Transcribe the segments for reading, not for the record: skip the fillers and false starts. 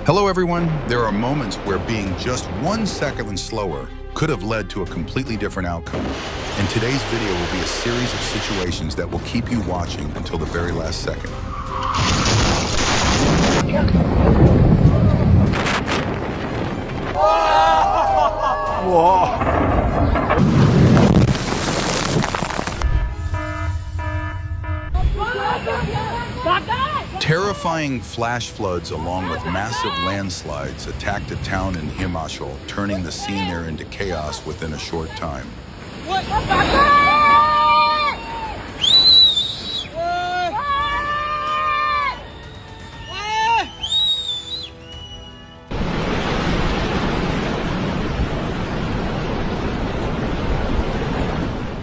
Hello everyone, there are moments where being just 1 second slower could have led to a completely different outcome. And today's video will be a series of situations that will keep you watching until the very last second. Whoa. Terrifying flash floods along with massive landslides attacked a town in Himachal, turning the scene there into chaos within a short time.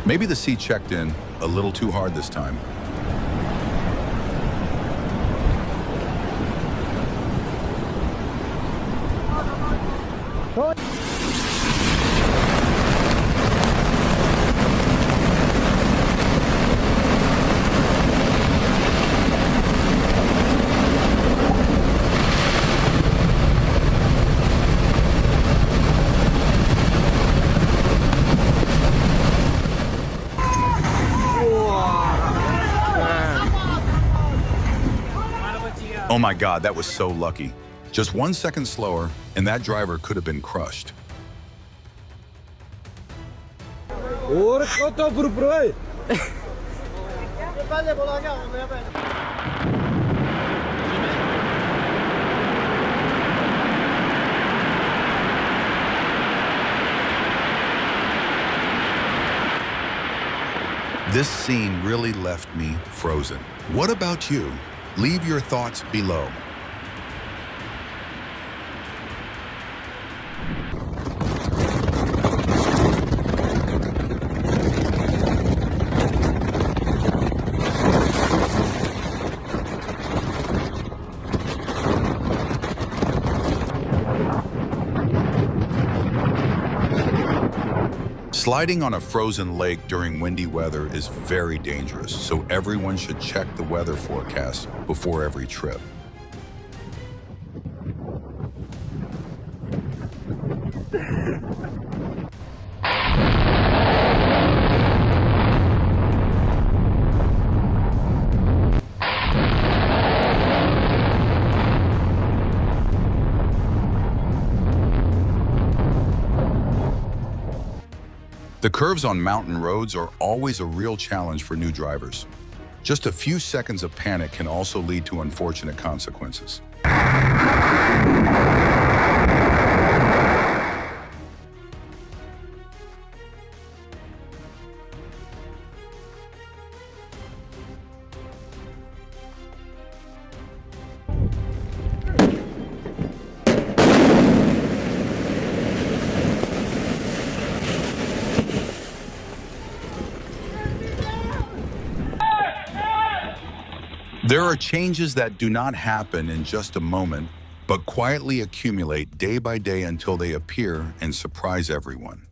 Maybe the sea checked in a little too hard this time. Oh my God, that was so lucky. Just 1 second slower, and that driver could have been crushed. This scene really left me frozen. What about you? Leave your thoughts below. Sliding on a frozen lake during windy weather is very dangerous, so everyone should check the weather forecast before every trip. The curves on mountain roads are always a real challenge for new drivers. Just a few seconds of panic can also lead to unfortunate consequences. There are changes that do not happen in just a moment, but quietly accumulate day by day until they appear and surprise everyone.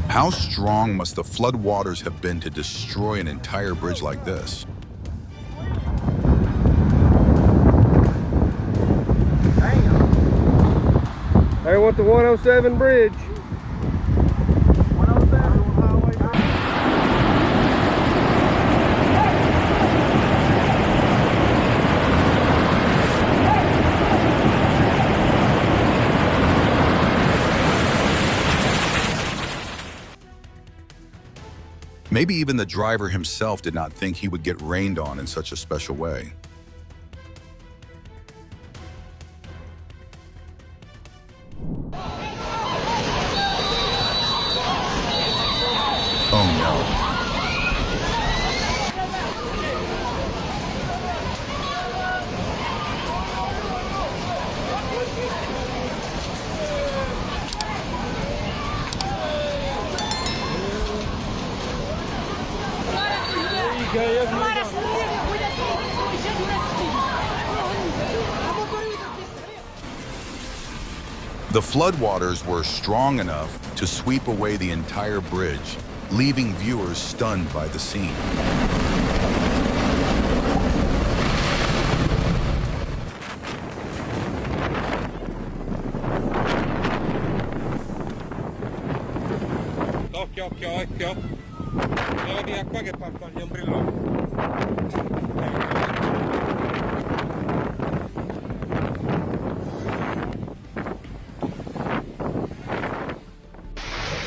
How strong must the floodwaters have been to destroy an entire bridge like this? Hey, what the 107 bridge? Maybe even the driver himself did not think he would get rained on in such a special way. Oh no. The floodwaters were strong enough to sweep away the entire bridge, leaving viewers stunned by the scene. Occhio, occhio, occhio. Devo via qua che partono gli ombrelloni.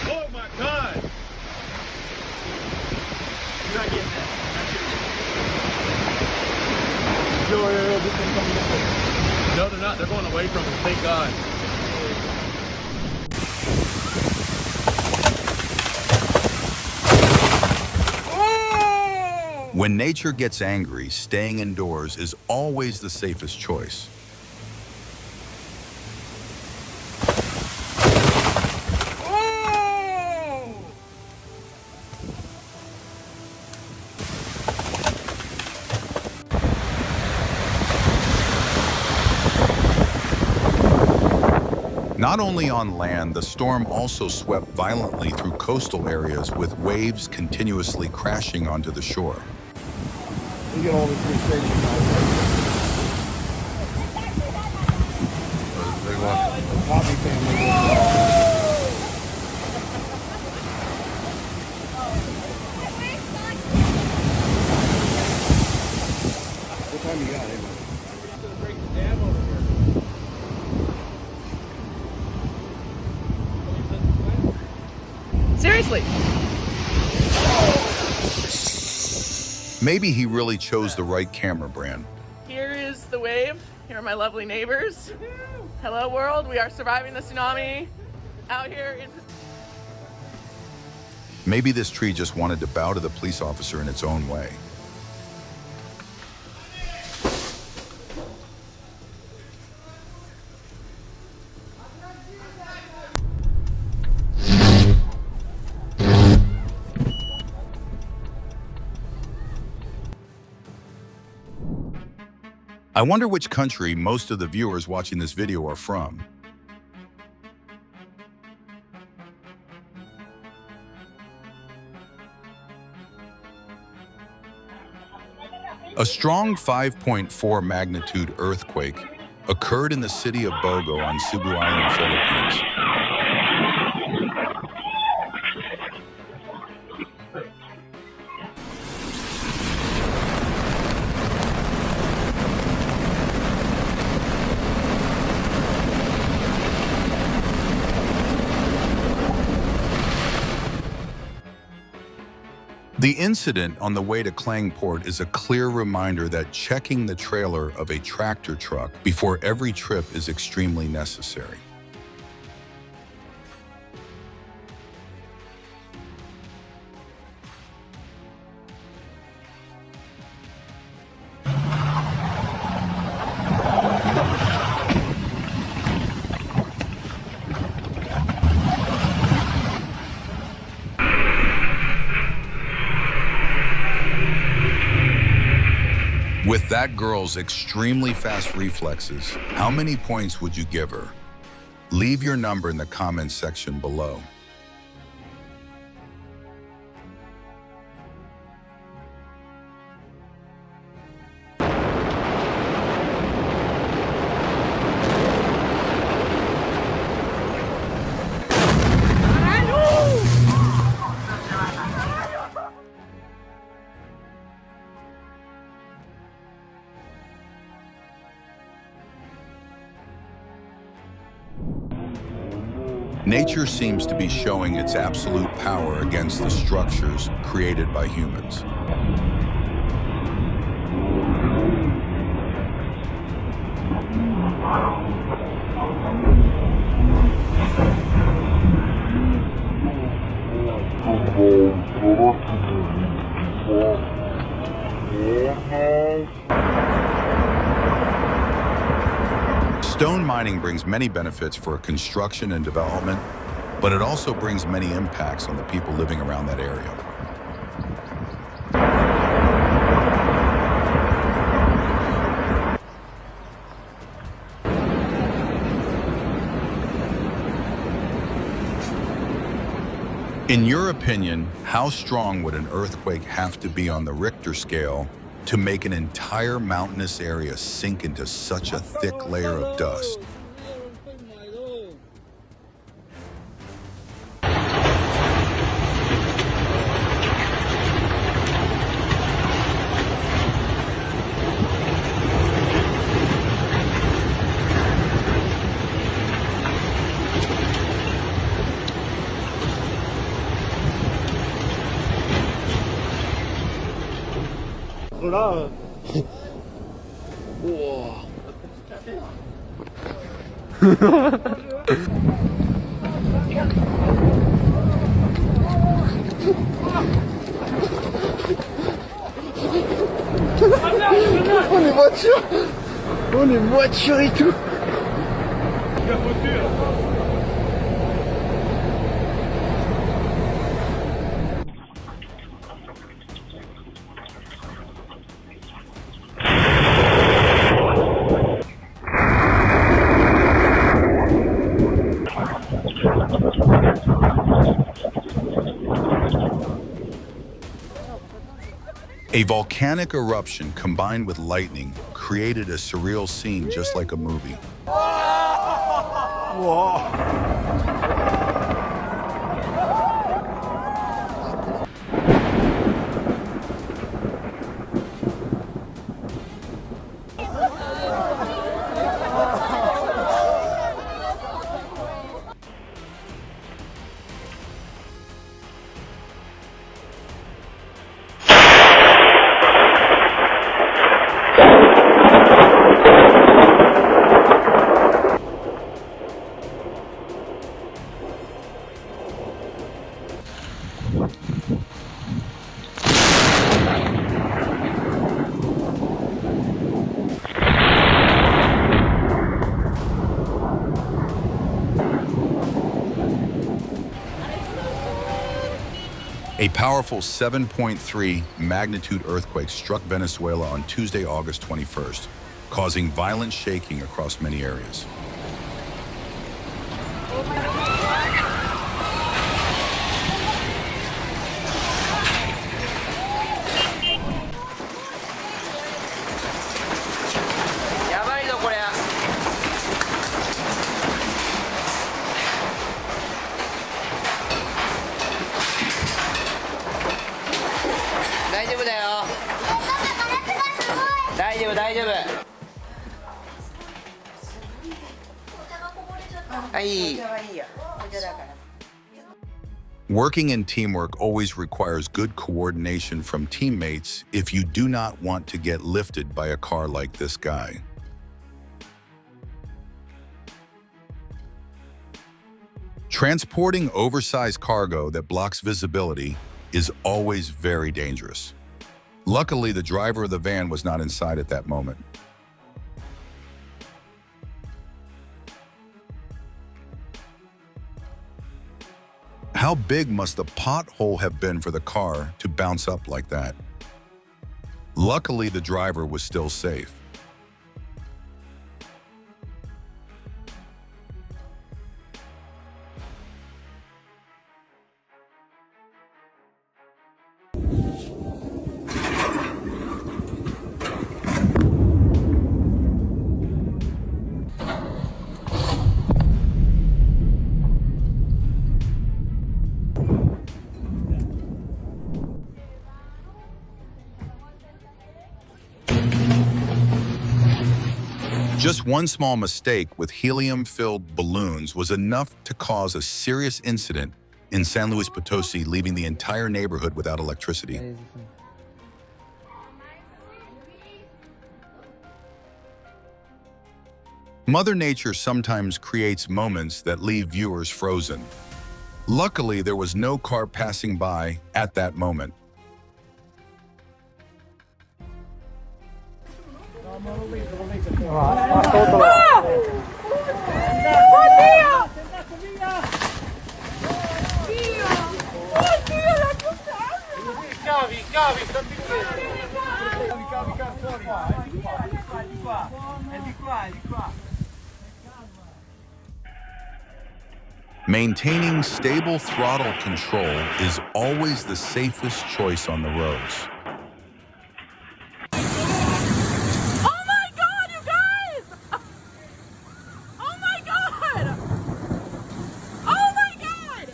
Oh my God! You're not getting that. Yo, this thing coming this way. No, they're not. They're going away from it. Thank God. When nature gets angry, staying indoors is always the safest choice. Not only on land, the storm also swept violently through coastal areas with waves continuously crashing onto the shore. You get all this frustration out Big one. Poppy family. What time you got, anyway? It's gonna break the dam over here. Seriously. Maybe he really chose the right camera brand. Here is the wave. Here are my lovely neighbors. Hello world, we are surviving the tsunami out here in... Maybe this tree just wanted to bow to the police officer in its own way. I wonder which country most of the viewers watching this video are from. A strong 5.4 magnitude earthquake occurred in the city of Bogo on Cebu Island, Philippines. The incident on the way to Klangport is a clear reminder that checking the trailer of a tractor truck before every trip is extremely necessary. With that girl's extremely fast reflexes, how many points would you give her? Leave your number in the comments section below. Nature seems to be showing its absolute power against the structures created by humans. Stone mining brings many benefits for construction and development, but it also brings many impacts on the people living around that area. In your opinion, how strong would an earthquake have to be on the Richter scale to make an entire mountainous area sink into such a thick layer of dust? Là. Oh les voitures. Oh les voitures et tout. A volcanic eruption combined with lightning created a surreal scene just like a movie. A powerful 7.3 magnitude earthquake struck Venezuela on Tuesday, August 21st, causing violent shaking across many areas. Working in teamwork always requires good coordination from teammates if you do not want to get lifted by a car like this guy. Transporting oversized cargo that blocks visibility is always very dangerous. Luckily, the driver of the van was not inside at that moment. How big must the pothole have been for the car to bounce up like that? Luckily, the driver was still safe. Just one small mistake with helium-filled balloons was enough to cause a serious incident in San Luis Potosi, leaving the entire neighborhood without electricity. Mother Nature sometimes creates moments that leave viewers frozen. Luckily, there was no car passing by at that moment. Maintaining stable throttle control is always the safest choice on the roads. Oh my God, you guys! Oh my God! Oh my God!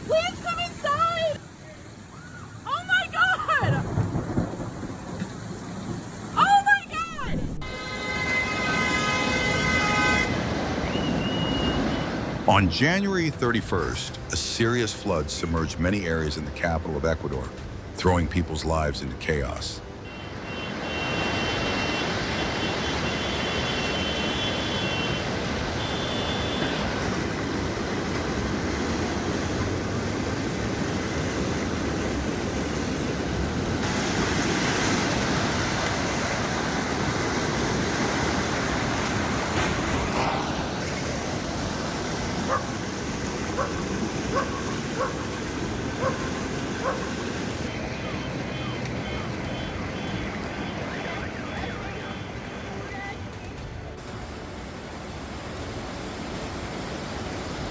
Please come inside! Oh my God! Oh my God! On January 31st, a serious flood submerged many areas in the capital of Ecuador, throwing people's lives into chaos.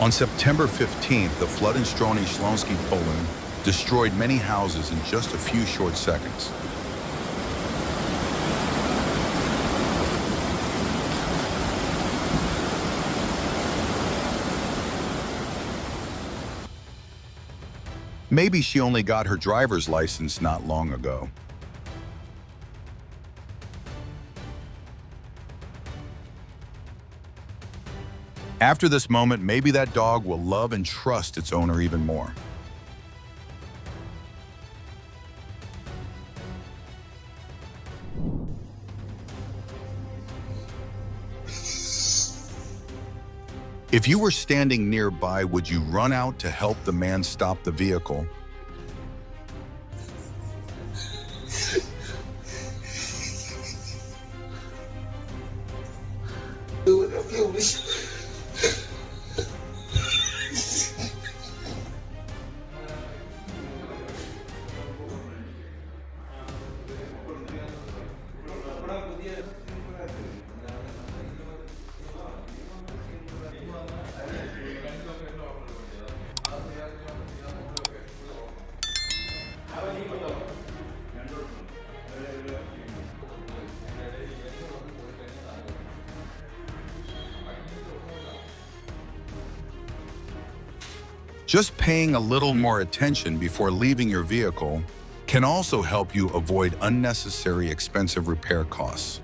On September 15th, the flood in Strony Śląski, Poland, destroyed many houses in just a few short seconds. Maybe she only got her driver's license not long ago. After this moment, maybe that dog will love and trust its owner even more. If you were standing nearby, would you run out to help the man stop the vehicle? Just paying a little more attention before leaving your vehicle can also help you avoid unnecessary expensive repair costs.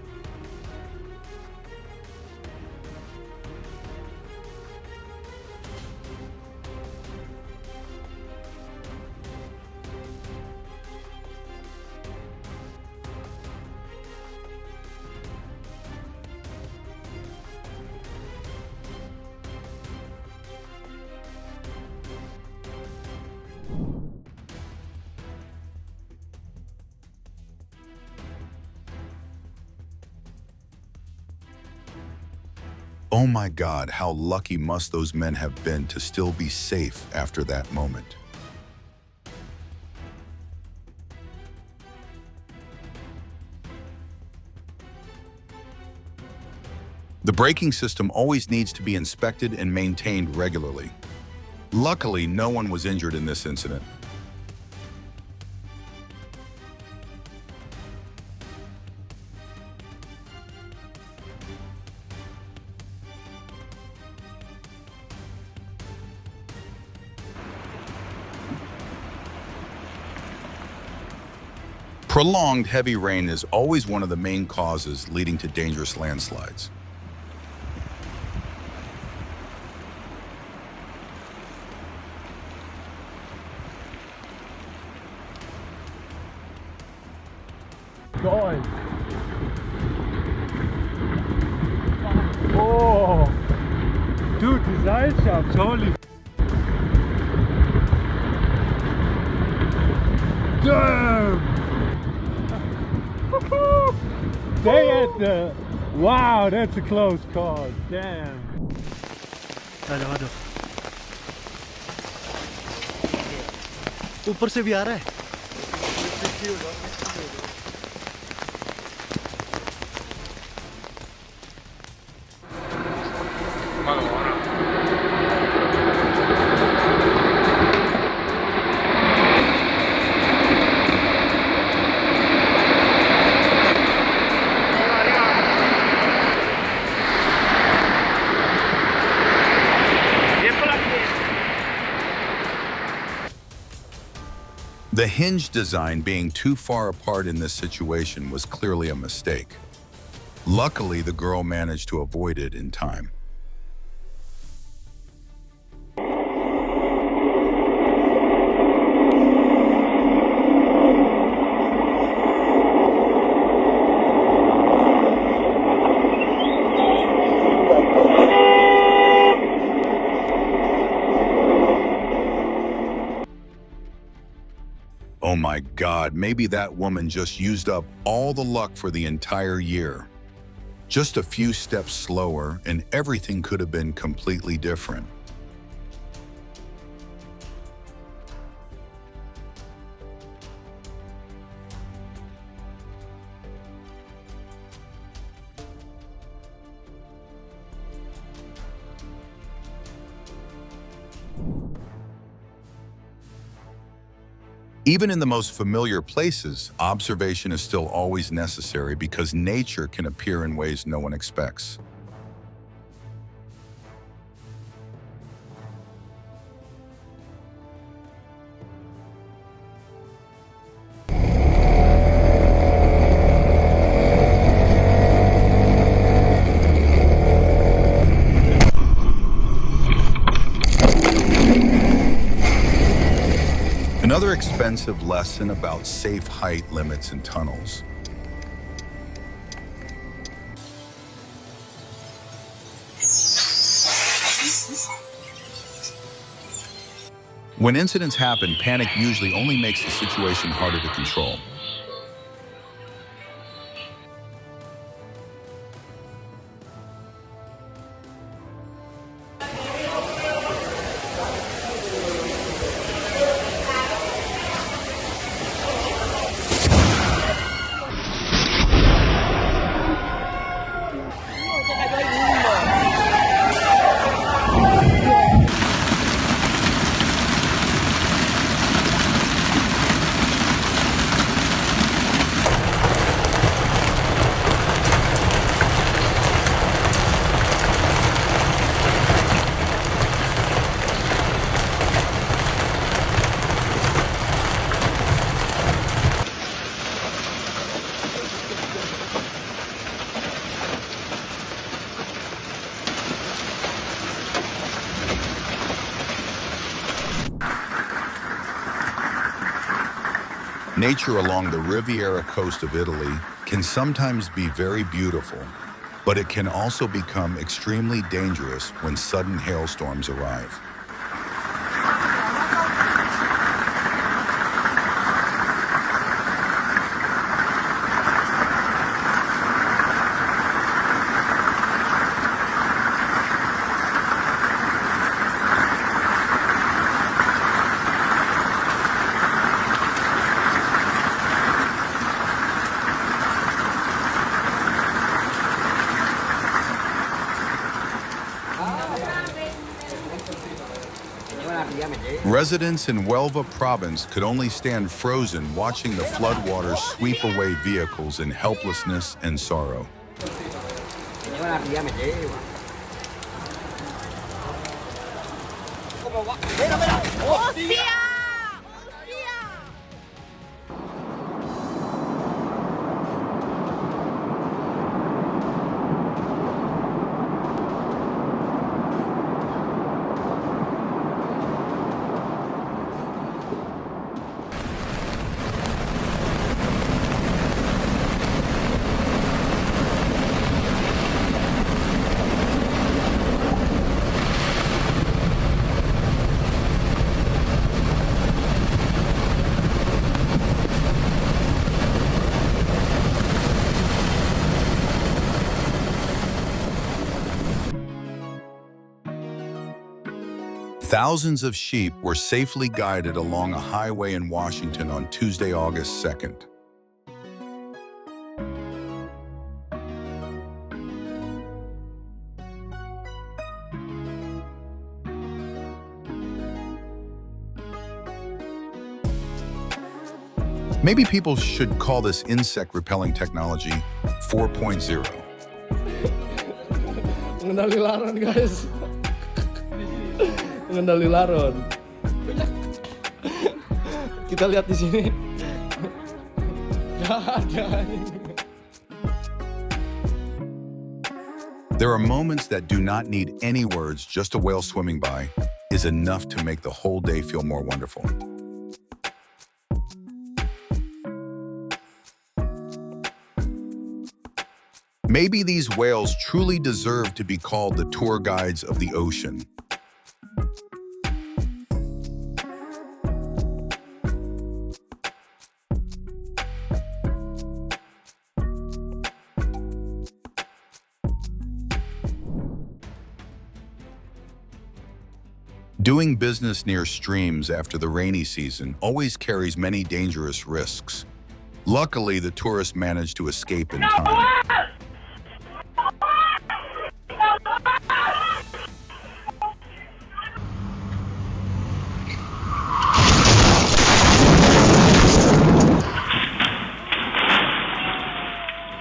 Oh my God, how lucky must those men have been to still be safe after that moment. The braking system always needs to be inspected and maintained regularly. Luckily, no one was injured in this incident. Prolonged heavy rain is always one of the main causes leading to dangerous landslides. Guys. Oh, dude, die Seilschaft, holy damn! Wow, that's a close call. Damn. चलो ऊपर से भी आ रहा है. The hinge design being too far apart in this situation was clearly a mistake. Luckily, the girl managed to avoid it in time. Oh my God, maybe that woman just used up all the luck for the entire year. Just a few steps slower and everything could have been completely different. Even in the most familiar places, observation is still always necessary because nature can appear in ways no one expects. Another expensive lesson about safe height limits in tunnels. When incidents happen, panic usually only makes the situation harder to control. Nature along the Riviera coast of Italy can sometimes be very beautiful, but it can also become extremely dangerous when sudden hailstorms arrive. Residents in Huelva province could only stand frozen watching the floodwaters sweep away vehicles in helplessness and sorrow. Thousands of sheep were safely guided along a highway in Washington on Tuesday, August 2nd. Maybe people should call this insect repelling technology 4.0. Mengendali laron, guys. Mengendali laron. Kita lihat di sini. There are moments that do not need any words, just a whale swimming by is enough to make the whole day feel more wonderful. Maybe these whales truly deserve to be called the tour guides of the ocean. Doing business near streams after the rainy season always carries many dangerous risks. Luckily, the tourists managed to escape in time.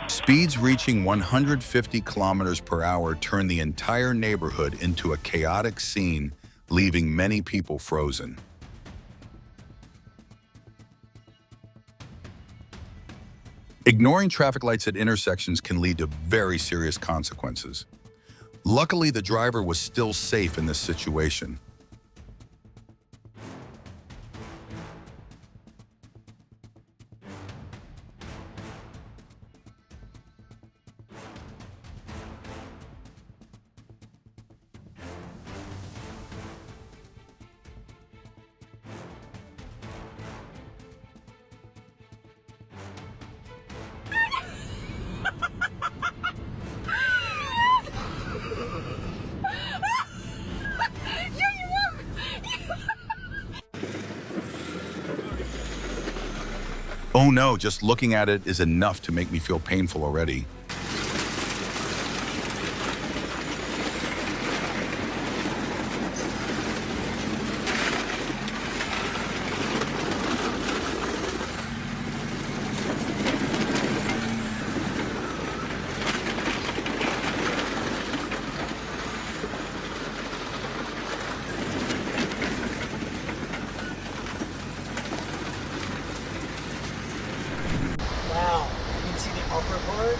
Speeds reaching 150 kilometers per hour turned the entire neighborhood into a chaotic scene, leaving many people frozen. Ignoring traffic lights at intersections can lead to very serious consequences. Luckily, the driver was still safe in this situation. Oh no, just looking at it is enough to make me feel painful already. Wow, you can see the upper part.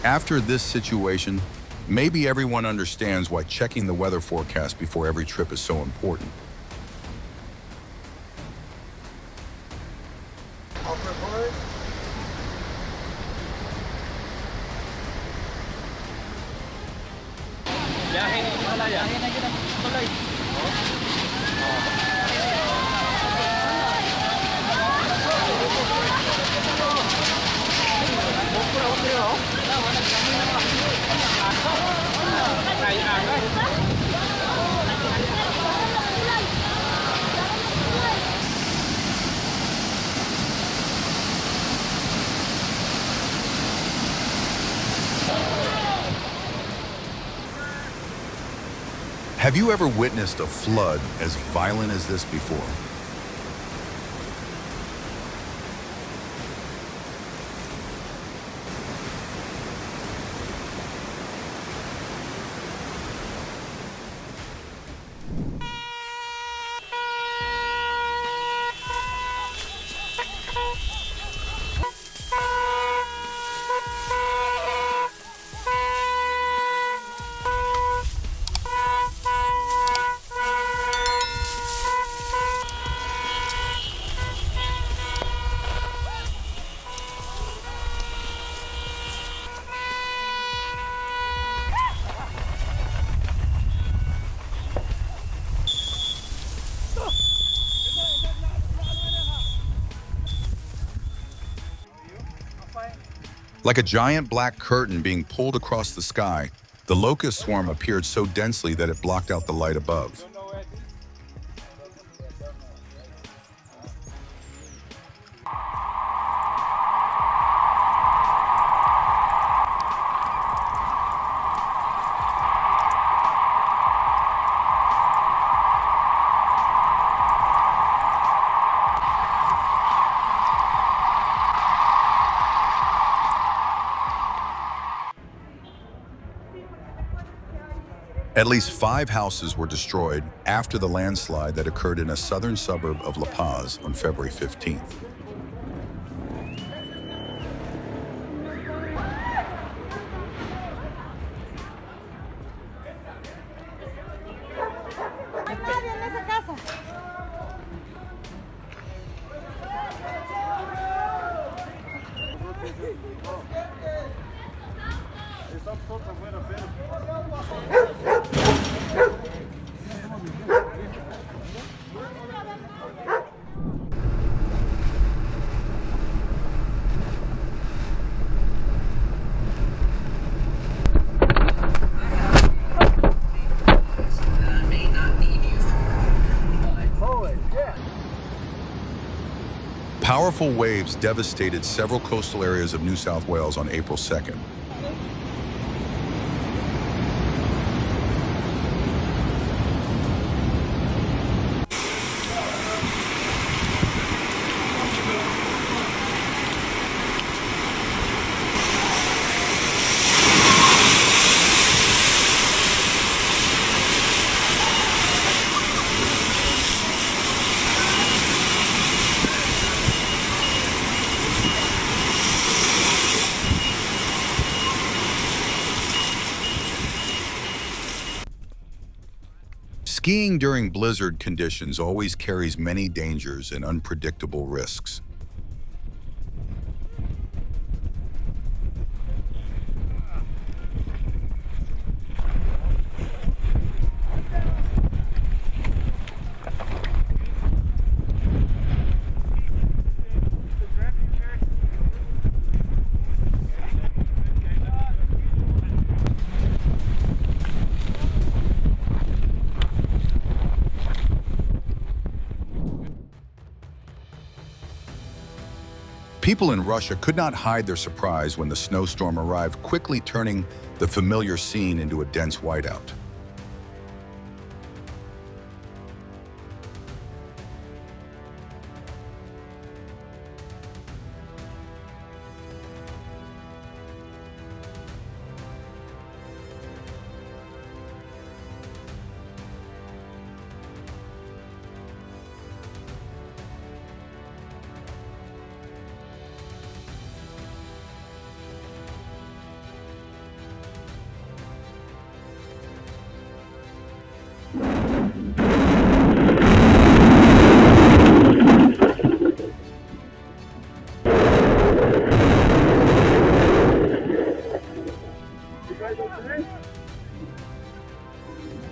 After this situation, maybe everyone understands why checking the weather forecast before every trip is so important. Upper part. Have you ever witnessed a flood as violent as this before? Like a giant black curtain being pulled across the sky, the locust swarm appeared so densely that it blocked out the light above. At least 5 houses were destroyed after the landslide that occurred in a southern suburb of La Paz on February 15th. Powerful waves devastated several coastal areas of New South Wales on April 2nd. Skiing during blizzard conditions always carries many dangers and unpredictable risks. People in Russia could not hide their surprise when the snowstorm arrived, quickly turning the familiar scene into a dense whiteout.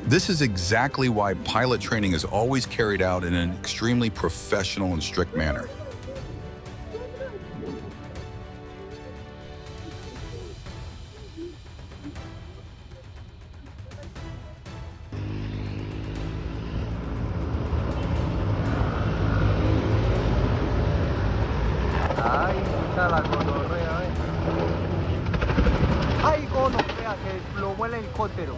This is exactly why pilot training is always carried out in an extremely professional and strict manner. Ay, puta la gonorrea, Ay, gonorrea, se desplomó el helicóptero.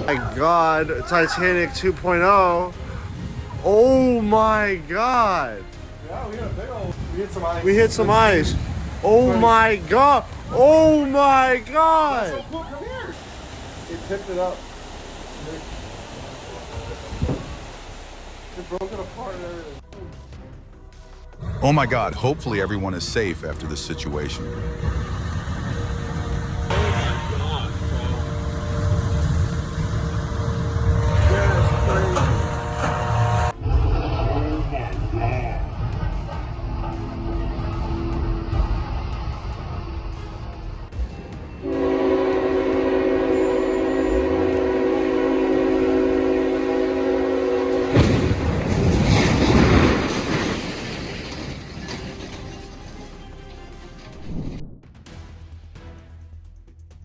My God, Titanic 2.0. Oh my God. Yeah, we hit a big old. We hit some ice. We hit some ice. Oh my God. Oh my God. So cool, come here. It tipped it up. It broke it apart and everything. Oh my God, hopefully everyone is safe after this situation.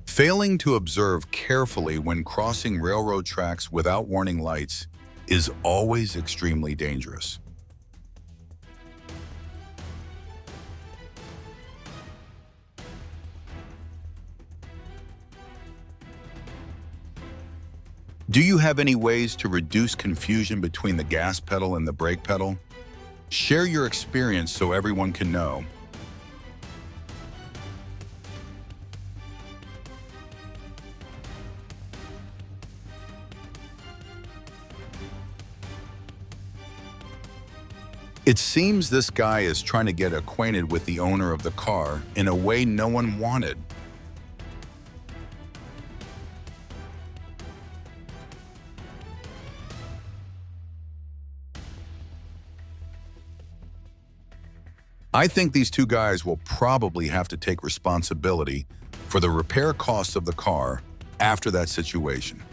Failing to observe carefully when crossing railroad tracks without warning lights is always extremely dangerous. Do you have any ways to reduce confusion between the gas pedal and the brake pedal? Share your experience so everyone can know. It seems this guy is trying to get acquainted with the owner of the car in a way no one wanted. I think these two guys will probably have to take responsibility for the repair costs of the car after that situation.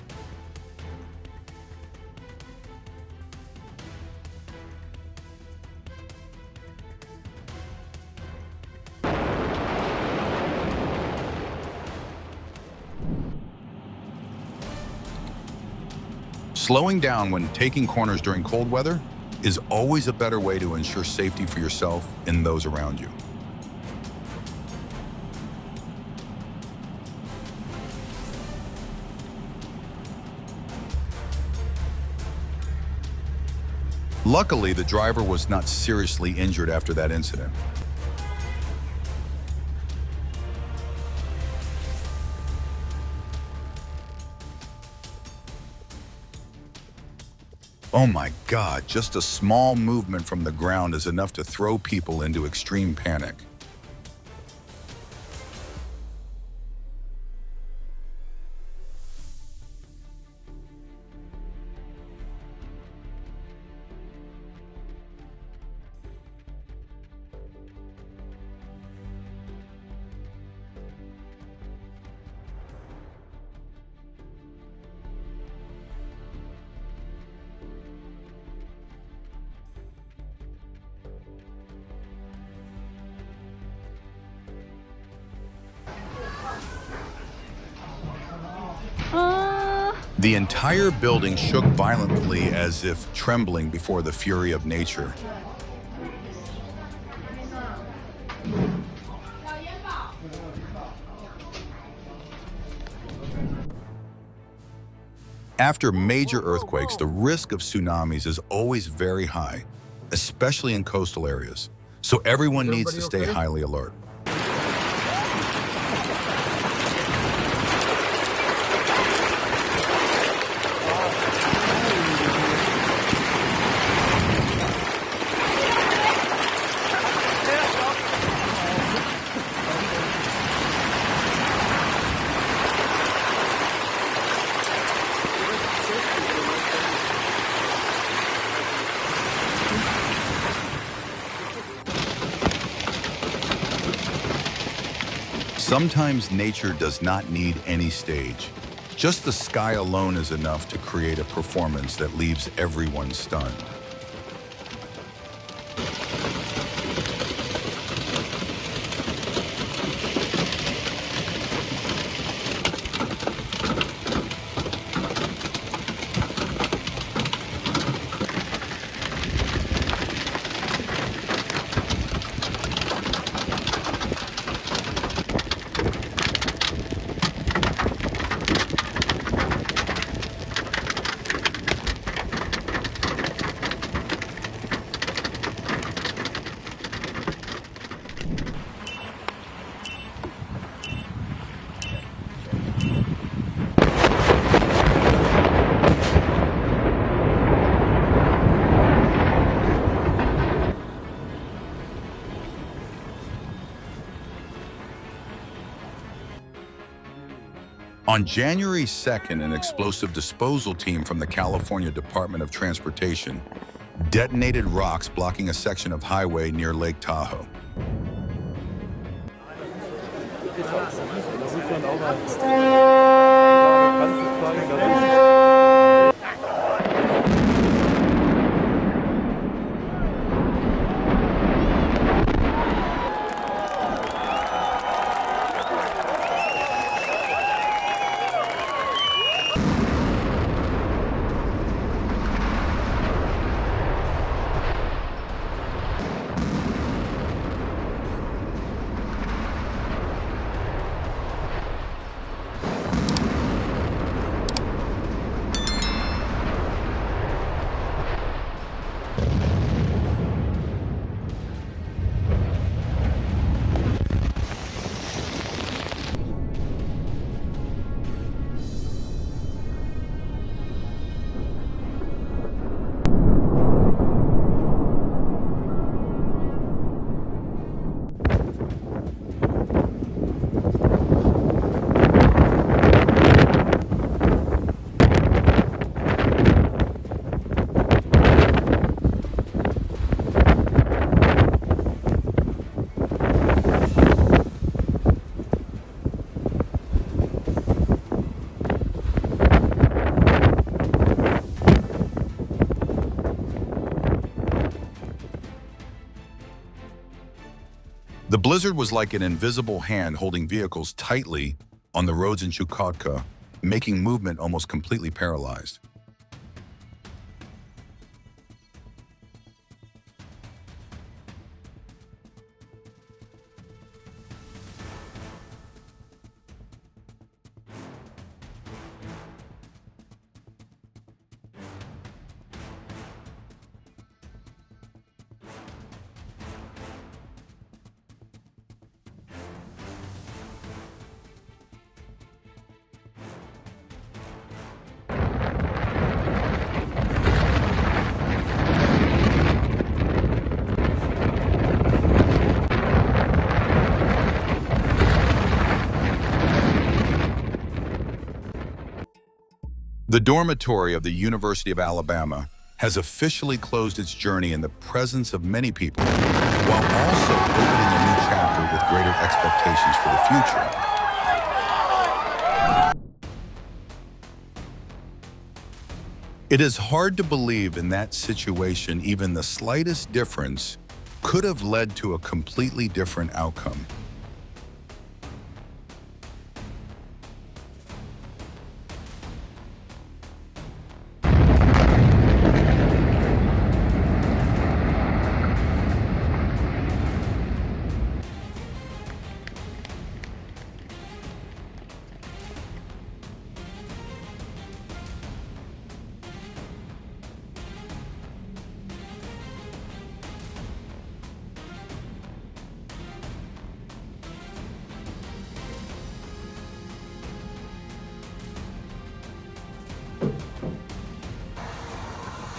Slowing down when taking corners during cold weather is always a better way to ensure safety for yourself and those around you. Luckily, the driver was not seriously injured after that incident. Oh my God, just a small movement from the ground is enough to throw people into extreme panic. The entire building shook violently as if trembling before the fury of nature. After major earthquakes, the risk of tsunamis is always very high, especially in coastal areas. So everyone needs to stay highly alert. Sometimes nature does not need any stage. Just the sky alone is enough to create a performance that leaves everyone stunned. On January 2nd, an explosive disposal team from the California Department of Transportation detonated rocks blocking a section of highway near Lake Tahoe. The blizzard was like an invisible hand holding vehicles tightly on the roads in Chukotka, making movement almost completely paralyzed. The dormitory of the University of Alabama has officially closed its journey in the presence of many people, while also opening a new chapter with greater expectations for the future. It is hard to believe in that situation even the slightest difference could have led to a completely different outcome.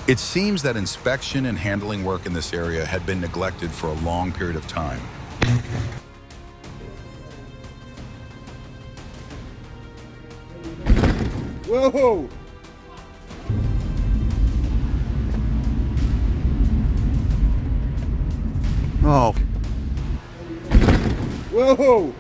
It seems that inspection and handling work in this area had been neglected for a long period of time. Whoa! Oh. Whoa!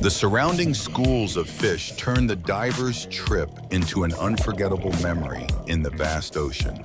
The surrounding schools of fish turn the diver's trip into an unforgettable memory in the vast ocean.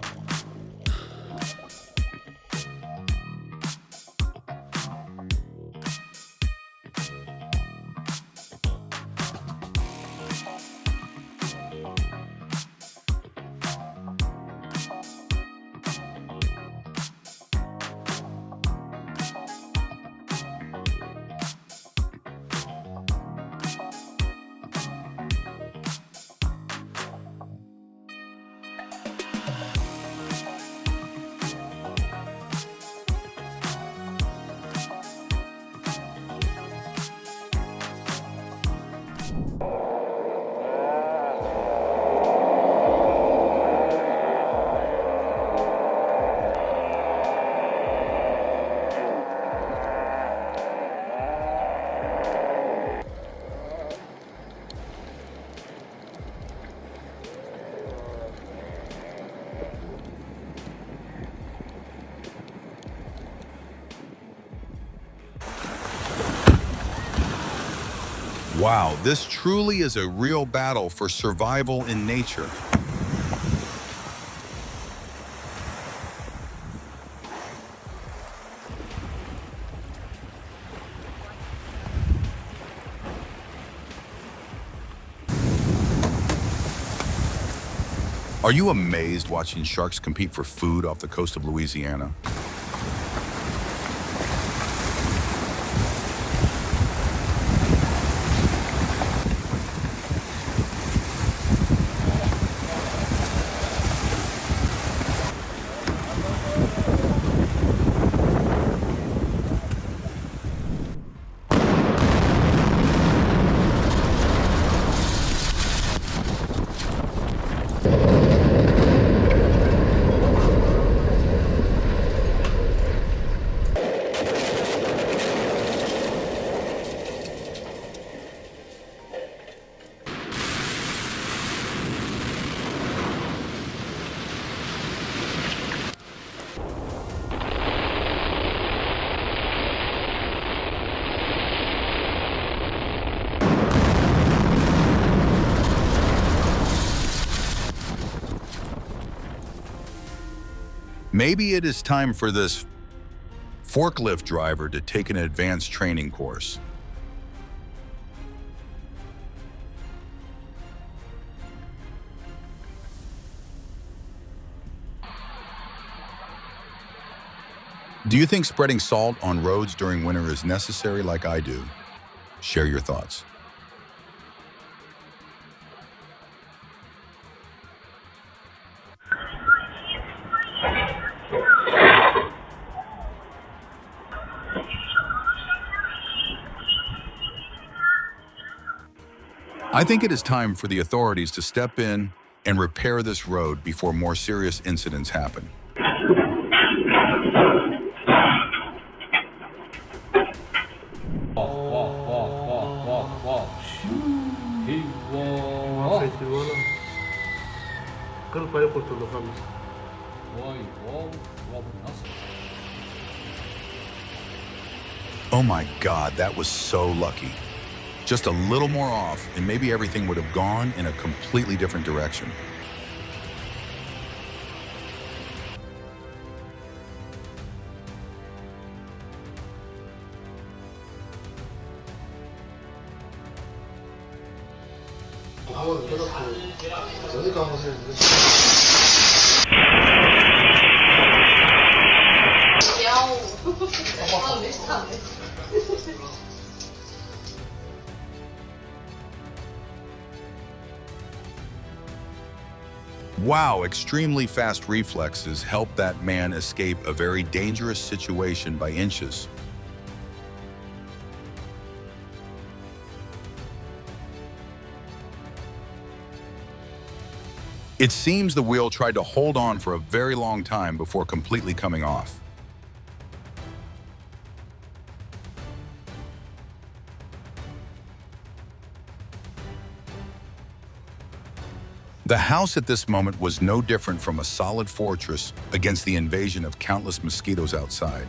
Wow, this truly is a real battle for survival in nature. Are you amazed watching sharks compete for food off the coast of Louisiana? Maybe it is time for this forklift driver to take an advanced training course. Do you think spreading salt on roads during winter is necessary like I do? Share your thoughts. I think it is time for the authorities to step in and repair this road before more serious incidents happen. Oh my God, that was so lucky. Just a little more off, and maybe everything would have gone in a completely different direction. Wow, extremely fast reflexes helped that man escape a very dangerous situation by inches. It seems the wheel tried to hold on for a very long time before completely coming off. The house at this moment was no different from a solid fortress against the invasion of countless mosquitoes outside.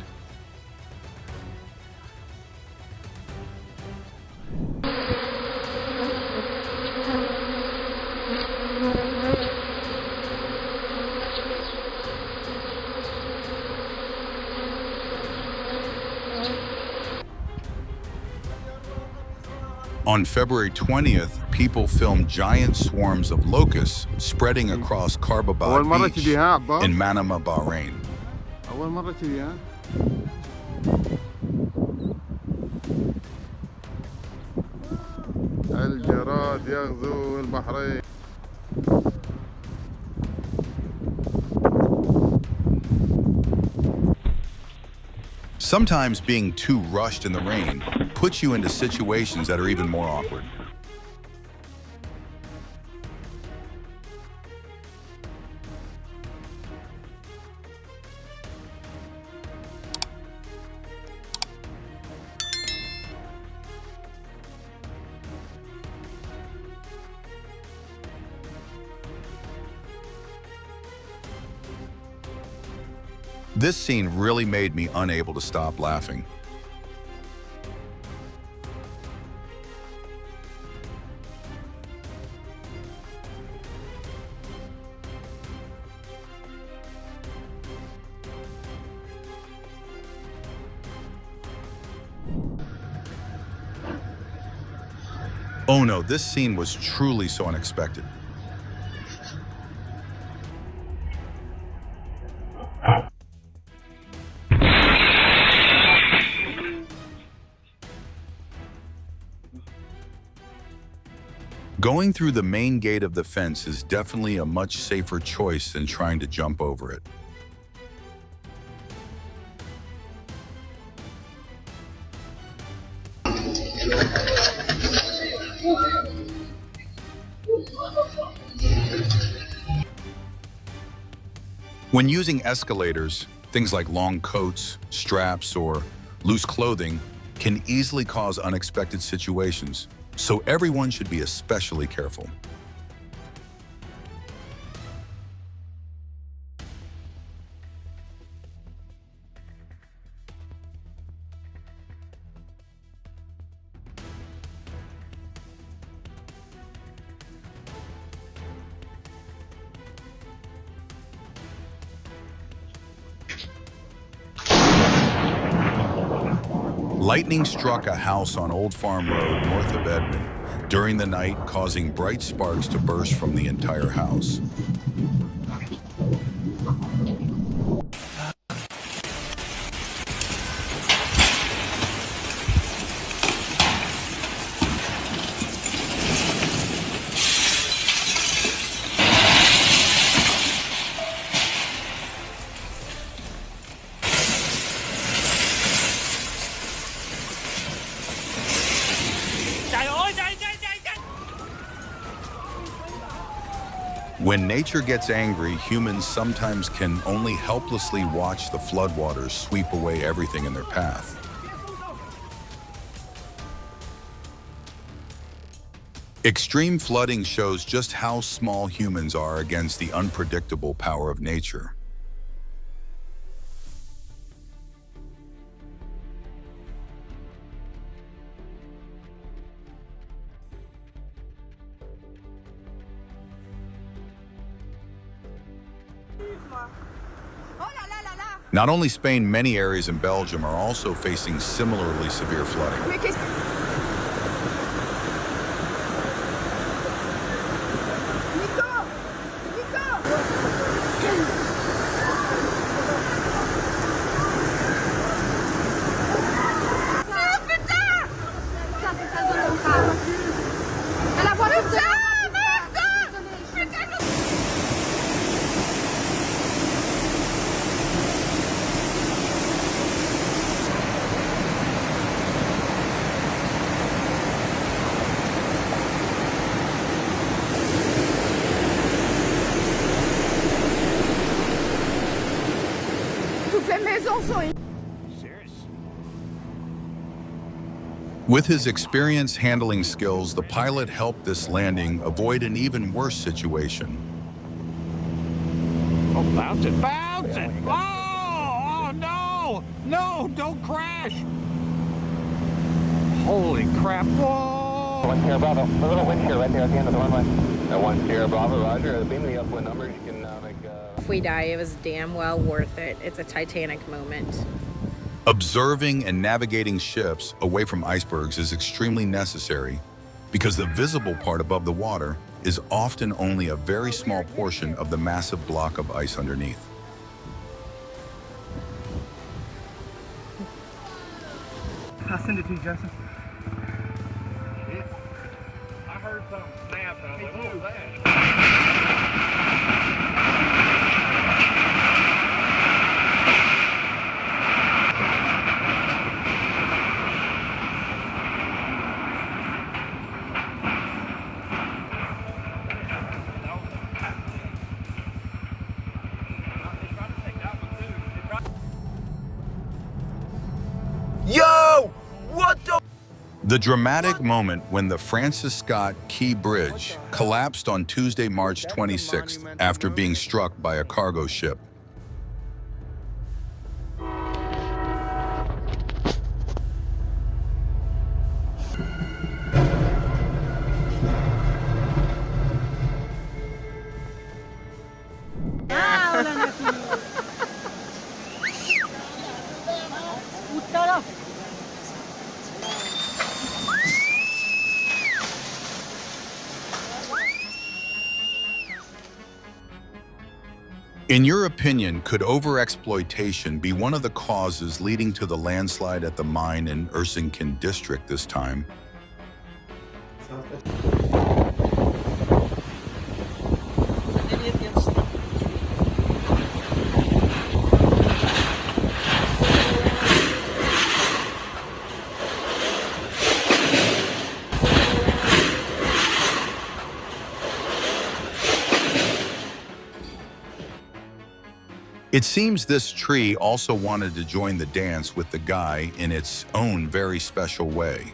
On February 20th, people filmed giant swarms of locusts spreading across Karbabad Beach in Manama, Bahrain. أول مرة تجي ها؟ الجراد يغزو البحرين. Sometimes being too rushed in the rain puts you into situations that are even more awkward. This scene really made me unable to stop laughing. Oh no, this scene was truly so unexpected. Going through the main gate of the fence is definitely a much safer choice than trying to jump over it. When using escalators, things like long coats, straps, or loose clothing can easily cause unexpected situations, so everyone should be especially careful. Lightning struck a house on Old Farm Road north of Edmond during the night, causing bright sparks to burst from the entire house. When nature gets angry, humans sometimes can only helplessly watch the floodwaters sweep away everything in their path. Extreme flooding shows just how small humans are against the unpredictable power of nature. Not only Spain, many areas in Belgium are also facing similarly severe flooding. With his experience handling skills, the pilot helped this landing avoid an even worse situation. Oh, bounce it, bounce it! Oh, no! No, don't crash! Holy crap, whoa! 1 Sierra Bravo, a little wind shear right there at the end of the runway. 1 Sierra Bravo, roger. Beam the upwind numbers, you can make... If we die, it was damn well worth it. It's a Titanic moment. Observing and navigating ships away from icebergs is extremely necessary because the visible part above the water is often only a very small portion of the massive block of ice underneath. I'll send it to you, Justin. I heard something snap and I was like, what was that? Yo! What the? The dramatic moment when the Francis Scott Key Bridge collapsed on Tuesday, March 26th after being struck by a cargo ship. In your opinion, could overexploitation be one of the causes leading to the landslide at the mine in Erzincan district this time? It seems this tree also wanted to join the dance with the guy in its own very special way.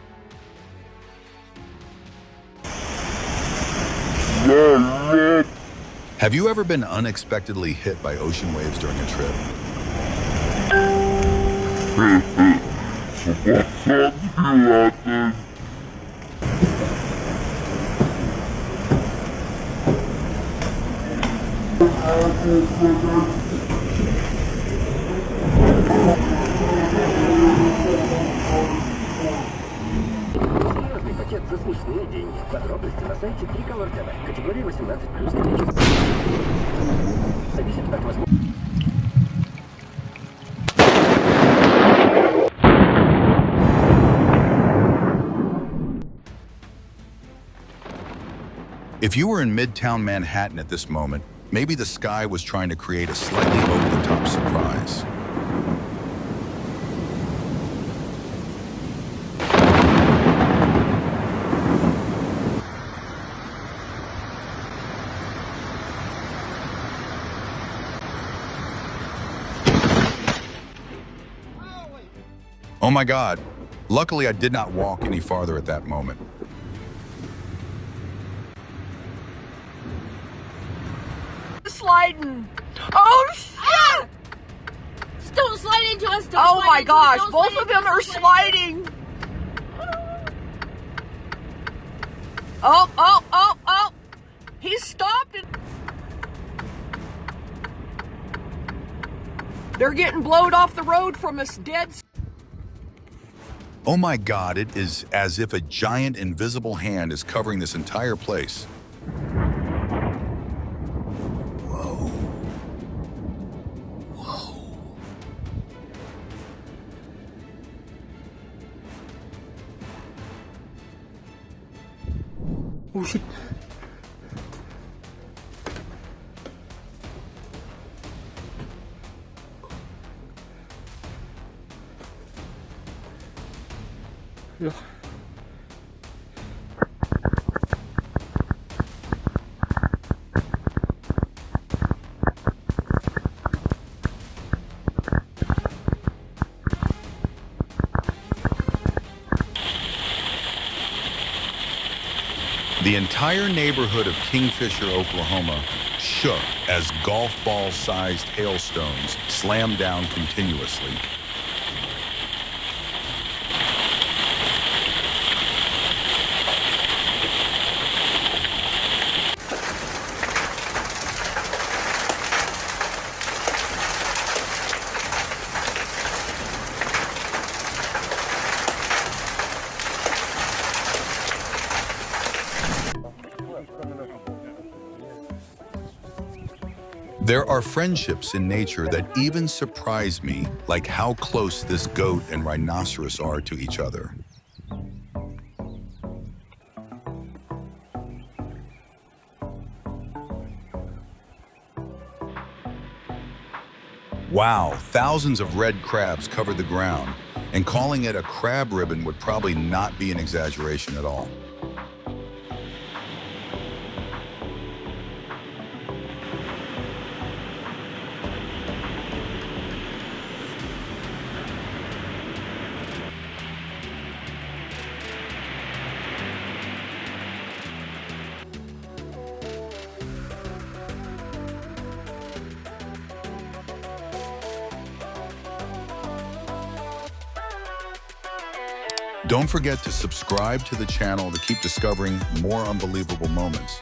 Have you ever been unexpectedly hit by ocean waves during a trip? платят за смешные деньги. Подробности на сайте Tricolor TV. Категория 18+. Зависит от возможности. If you were in Midtown Manhattan at this moment, maybe the sky was trying to create a slightly over-the-top surprise. Oh my God. Luckily, I did not walk any farther at that moment. Sliding. Oh shit! Don't slide into us. Don't Oh slide my into us, gosh, don't both slide of them into us, are don't slide into sliding. Oh. He stopped it. They're getting blowed off the road from us dead. Oh my God, it is as if a giant invisible hand is covering this entire place. Oh shit. Yeah. The entire neighborhood of Kingfisher, Oklahoma, shook as golf ball-sized hailstones slammed down continuously. There are friendships in nature that even surprise me, like how close this goat and rhinoceros are to each other. Wow, thousands of red crabs covered the ground, and calling it a crab ribbon would probably not be an exaggeration at all. Don't forget to subscribe to the channel to keep discovering more unbelievable moments.